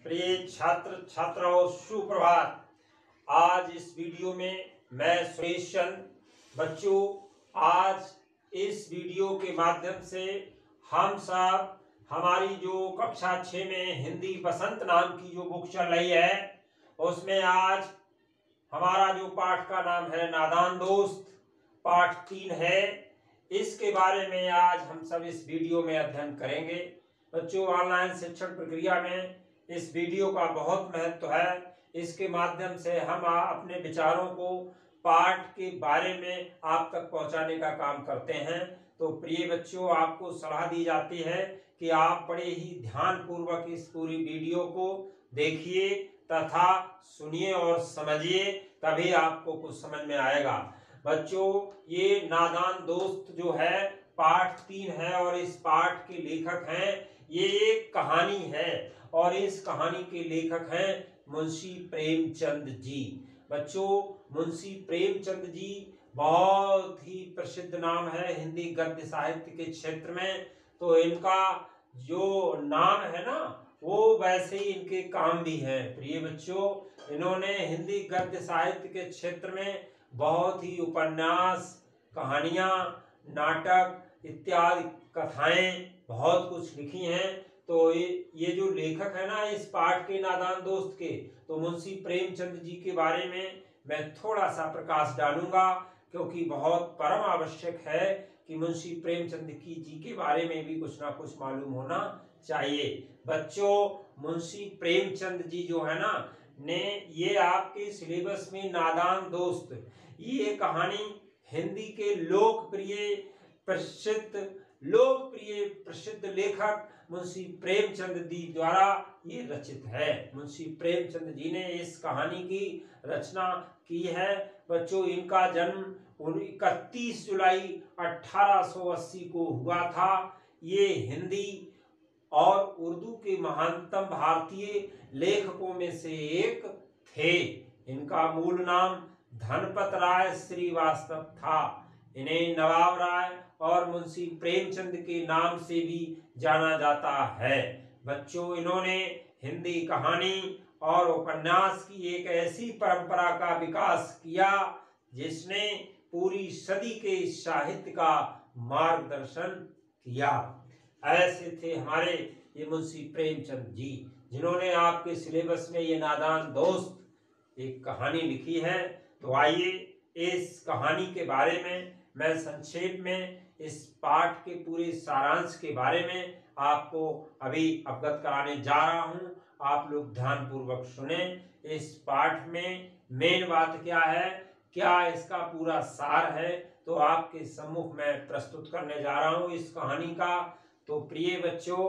प्रिय छात्र छात्राओं, सुप्रभात। आज इस वीडियो में मैं सुरेश चंद। बच्चों, आज इस वीडियो के माध्यम से हम सब हमारी जो कक्षा 6 में हिंदी बसंत नाम की जो बुक चल रही है, उसमें आज हमारा जो पाठ का नाम है नादान दोस्त, पाठ 3 है। इसके बारे में आज हम सब इस वीडियो में अध्ययन करेंगे। बच्चों, ऑनलाइन शिक्षण प्रक्रिया में इस वीडियो का बहुत महत्व है। इसके माध्यम से हम अपने विचारों को पाठ के बारे में आप तक पहुंचाने का काम करते हैं। तो प्रिय बच्चों, आपको सलाह दी जाती है कि आप बड़े ही ध्यान पूर्वक इस पूरी वीडियो को देखिए तथा सुनिए और समझिए, तभी आपको कुछ समझ में आएगा। बच्चों, ये नादान दोस्त जो है पाठ 3 है और इस पाठ के लेखक हैं, ये एक कहानी है और इस कहानी के लेखक हैं मुंशी प्रेमचंद जी। बच्चों, मुंशी प्रेमचंद जी बहुत ही प्रसिद्ध नाम है हिंदी गद्य साहित्य के क्षेत्र में। तो इनका जो नाम है ना, वो वैसे ही इनके काम भी हैं। प्रिय बच्चों, इन्होंने हिंदी गद्य साहित्य के क्षेत्र में बहुत ही उपन्यास, कहानियां, नाटक इत्यादि कथाएं बहुत कुछ लिखी हैं। तो ये जो लेखक है ना इस पाठ के नादान दोस्त के, तो मुंशी प्रेमचंद जी के बारे में मैं थोड़ा सा प्रकाश डालूंगा, क्योंकि बहुत परम आवश्यक है कि मुंशी प्रेमचंद जी के बारे में भी कुछ ना कुछ मालूम होना चाहिए। बच्चों, मुंशी प्रेमचंद जी जो है ना ने ये आपके सिलेबस में नादान दोस्त, ये कहानी हिंदी के प्रसिद्ध लेखक मुंशी प्रेमचंद जी द्वारा ये रचित है। मुंशी प्रेमचंद जी ने इस कहानी की रचना की है। बच्चों, इनका जन्म 31 जुलाई 1880 को हुआ था। ये हिंदी और उर्दू के महानतम भारतीय लेखकों में से एक थे। इनका मूल नाम धनपत राय श्रीवास्तव था। इन्हें नवाब राय और मुंशी प्रेमचंद के नाम से भी जाना जाता है। बच्चों, इन्होंने हिंदी कहानी और उपन्यास की एक ऐसी परंपरा का विकास किया जिसने पूरी सदी के साहित्य का मार्गदर्शन किया। ऐसे थे हमारे ये मुंशी प्रेमचंद जी, जिन्होंने आपके सिलेबस में ये नादान दोस्त एक कहानी लिखी है। तो आइए इस कहानी के बारे में मैं संक्षेप में इस पाठ के पूरे सारांश के बारे में आपको अभी अवगत कराने जा रहा हूं। आप लोग ध्यान पूर्वक सुने। इस पाठ में मेन बात क्या है, क्या इसका पूरा सार है, तो आपके सम्मुख में प्रस्तुत करने जा रहा हूं इस कहानी का। तो प्रिय बच्चों,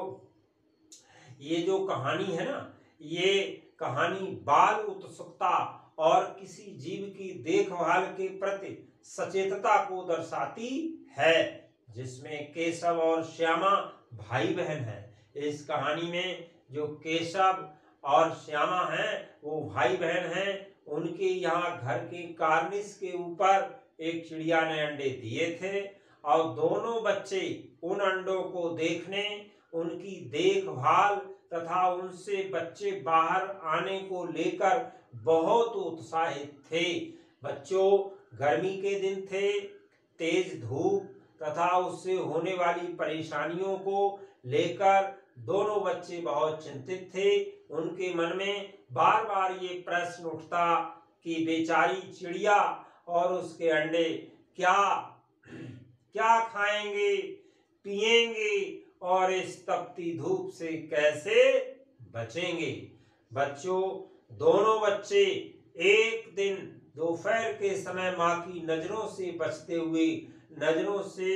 ये जो कहानी है ना, ये कहानी बाल उत्सुकता और किसी जीव की देखभाल के प्रति सचेतता को दर्शाती है, जिसमें केशव और श्यामा भाई बहन हैं। इस कहानी में जो केशव और श्यामा हैं वो भाई बहन हैं। उनके यहाँ घर के कार्निस के ऊपर एक चिड़िया ने अंडे दिए थे और दोनों बच्चे उन अंडों को देखने, उनकी देखभाल तथा उनसे बच्चे बाहर आने को लेकर बहुत उत्साहित थे। बच्चों, गर्मी के दिन थे, तेज धूप तथा उससे होने वाली परेशानियों को लेकर दोनों बच्चे बहुत चिंतित थे। उनके मन में बार बार ये प्रश्न उठता कि बेचारी चिड़िया और उसके अंडे क्या क्या खाएंगे, पिएंगे और इस तपती धूप से कैसे बचेंगे। बच्चों, दोनों बच्चे एक दिन दोपहर के समय माँ की नजरों से बचते हुए, नजरों से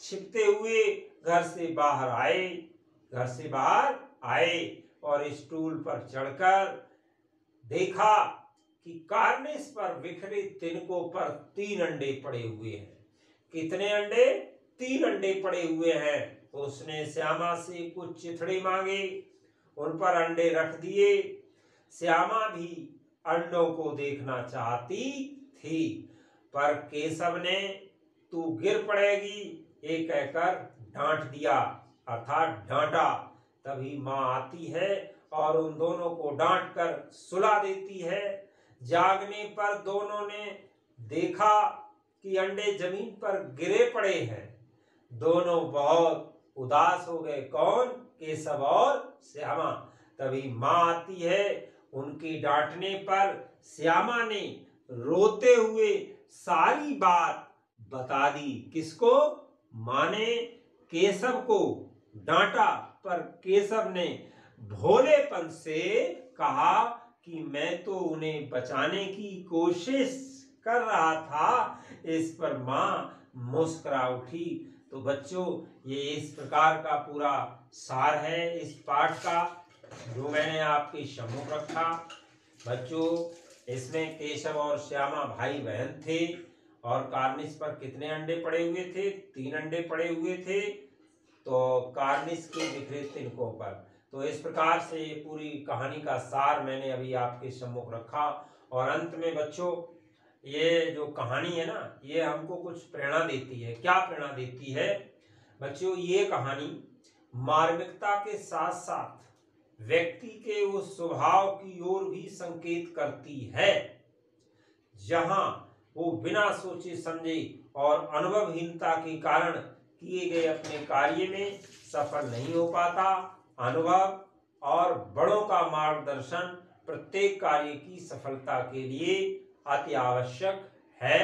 छिपते हुए घर से बाहर आए और स्टूल पर चढ़कर देखा कि कार्निस पर बिखरे तिनकों पर 3 अंडे पड़े हुए हैं। कितने अंडे? 3 अंडे पड़े हुए हैं। उसने श्यामा से कुछ चिथड़े मांगे, उन पर अंडे रख दिए। श्यामा भी अंडों को देखना चाहती थी, पर केशव ने तू गिर पड़ेगी ये कहकर डांट दिया, अर्थात डांटा। तभी माँ आती है और उन दोनों को डांट कर सुला देती है। जागने पर दोनों ने देखा कि अंडे जमीन पर गिरे पड़े हैं। दोनों बहुत उदास हो गए। कौन? केशव और श्यामा। तभी माँ आती है। उनकी डांटने पर श्यामा ने रोते हुए सारी बात बता दी। किसको? माँ ने केशव को डांटा, पर केशव ने भोलेपन से कहा कि मैं तो उन्हें बचाने की कोशिश कर रहा था। इस पर माँ मुस्कुरा उठी। तो बच्चों, ये इस प्रकार का पूरा सार है इस पाठ का, जो मैंने आपके सम्मुख रखा। बच्चों, इसमें केशव और श्यामा भाई बहन थे और कार्निस पर कितने अंडे पड़े हुए थे? 3 अंडे पड़े हुए थे। तो कार्निस के बिखरे तिनकों पर। तो इस प्रकार से ये पूरी कहानी का सार मैंने अभी आपके सम्मुख रखा। और अंत में बच्चों, ये जो कहानी है ना, ये हमको कुछ प्रेरणा देती है। क्या प्रेरणा देती है? बच्चों, ये कहानी मार्मिकता के साथ साथ व्यक्ति के उस स्वभाव की ओर भी संकेत करती है जहां वो बिना सोचे समझे और अनुभवहीनता के कारण किए गए अपने कार्य में सफल नहीं हो पाता। अनुभव और बड़ों का मार्गदर्शन प्रत्येक कार्य की सफलता के लिए अति आवश्यक है।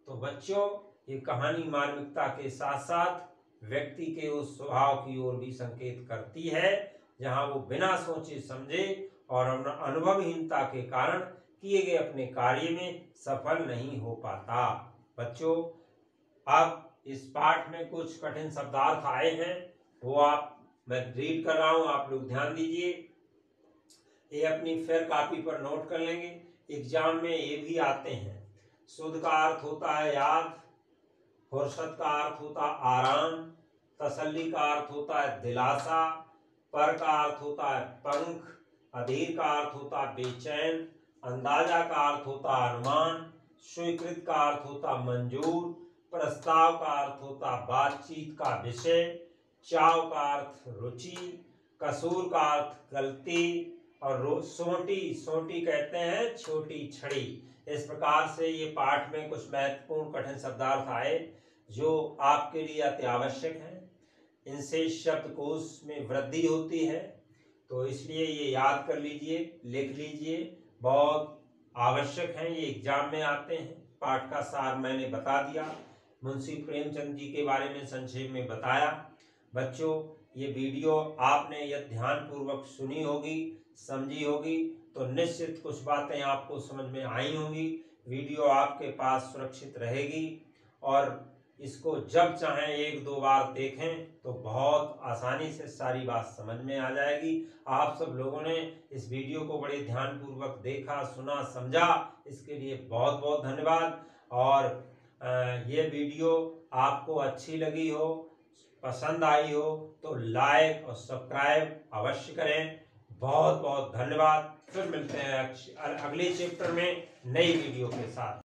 तो बच्चों, ये कहानी मार्मिकता के साथ साथ व्यक्ति के उस स्वभाव की ओर भी संकेत करती है जहां वो बिना सोचे समझे और अनुभवहीनता के कारण किए गए अपने कार्य में सफल नहीं हो पाता। बच्चों, अब इस पाठ में कुछ कठिन शब्दार्थ आए हैं, वो मैं रीड कर रहा हूं, आप लोग ध्यान दीजिए। ये अपनी फिर कॉपी पर नोट कर लेंगे, एग्जाम में ये भी आते हैं। सुध का अर्थ होता है याद, फुर्सत का अर्थ होता है आराम, तसल्ली का अर्थ होता है दिलासा, पर का अर्थ होता है पंख, अधीर का अर्थ होता है बेचैन, अंदाजा का अर्थ होता है अनुमान, स्वीकृत का अर्थ होता मंजूर, प्रस्ताव का अर्थ होता बातचीत का विषय, चाव का अर्थ रुचि, कसूर का अर्थ गलती, और सोटी कहते हैं छोटी छड़ी। इस प्रकार से ये पाठ में कुछ महत्वपूर्ण कठिन शब्दार्थ आए जो आपके लिए अति आवश्यक है। इनसे शब्दकोश में वृद्धि होती है, तो इसलिए ये याद कर लीजिए, लिख लीजिए, बहुत आवश्यक है। ये एग्जाम में आते हैं। पाठ का सार मैंने बता दिया, मुंशी प्रेमचंद जी के बारे में संक्षेप में बताया। बच्चों, ये वीडियो आपने यदि ध्यान पूर्वक सुनी होगी, समझी होगी, तो निश्चित कुछ बातें आपको समझ में आई होंगी। वीडियो आपके पास सुरक्षित रहेगी और इसको जब चाहें 1-2 बार देखें तो बहुत आसानी से सारी बात समझ में आ जाएगी। आप सब लोगों ने इस वीडियो को बड़े ध्यानपूर्वक देखा, सुना, समझा, इसके लिए बहुत बहुत धन्यवाद। और ये वीडियो आपको अच्छी लगी हो, पसंद आई हो, तो लाइक और सब्सक्राइब अवश्य करें। बहुत बहुत धन्यवाद। फिर मिलते हैं अगले चैप्टर में नई वीडियो के साथ।